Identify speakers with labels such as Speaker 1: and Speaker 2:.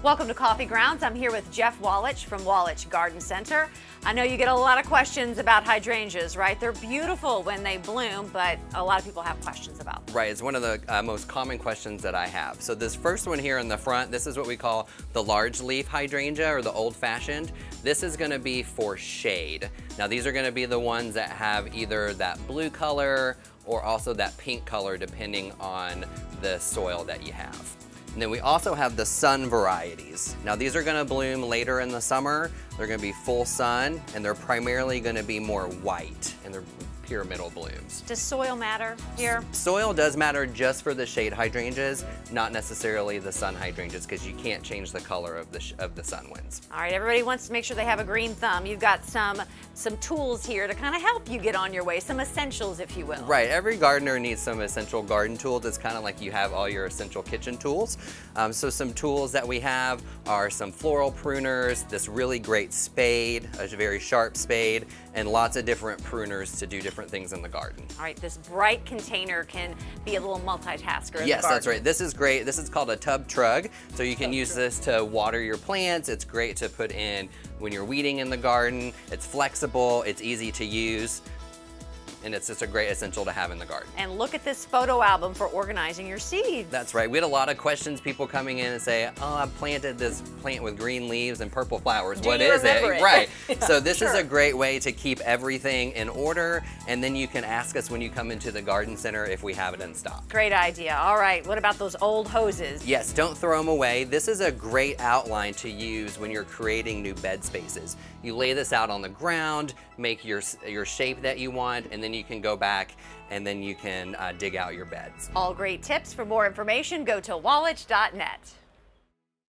Speaker 1: Welcome to Coffee Grounds. I'm here with Jeff Wallitsch from Wallitsch Garden Center. I know you get a lot of questions about hydrangeas, right? They're beautiful when they bloom, but a lot of people have questions about them.
Speaker 2: Right, it's one of the most common questions that I have. So this first one here in the front, this is what we call the large leaf hydrangea or the old fashioned. This is gonna be for shade. Now these are gonna be the ones that have either that blue color or also that pink color depending on the soil that you have. And then we also have the sun varieties. Now these are gonna bloom later in the summer. They're gonna be full sun and they're primarily gonna be more white and they're pyramidal blooms.
Speaker 1: Does soil matter here?
Speaker 2: Soil does matter just for the shade hydrangeas, not necessarily the sun hydrangeas because you can't change the color of the sun winds.
Speaker 1: All right, everybody wants to make sure they have a green thumb. You've got some tools here to kind of help you get on your way, some essentials, if you will.
Speaker 2: Right, every gardener needs some essential garden tools. It's kind of like you have all your essential kitchen tools. So some tools that we have are some floral pruners, this really great spade, a very sharp spade, and lots of different pruners to do different things in the garden.
Speaker 1: All right, this bright container can be a little multitasker in the
Speaker 2: Yes,
Speaker 1: garden.
Speaker 2: that's right. This is great. This is called a tub trug. So you can use this to water your plants. It's great to put in when you're weeding in the garden. It's flexible, it's easy to use, and it's just a great essential to have in the garden.
Speaker 1: And look at this photo album for organizing your seeds.
Speaker 2: That's right. We had a lot of questions, people coming in and say, oh, I planted this plant with green leaves and purple flowers. What is it? Right.
Speaker 1: Yeah,
Speaker 2: so this
Speaker 1: sure.
Speaker 2: is a great way to keep everything in order, and then you can ask us when you come into the garden center if we have it in stock.
Speaker 1: Great idea. All right, what about those old hoses?
Speaker 2: Yes, don't throw them away. This is a great outline to use when you're creating new bed spaces. You lay this out on the ground, make your shape that you want, and then you can go back and then you can dig out your beds.
Speaker 1: All great tips. For more information, go to wallitsch.net.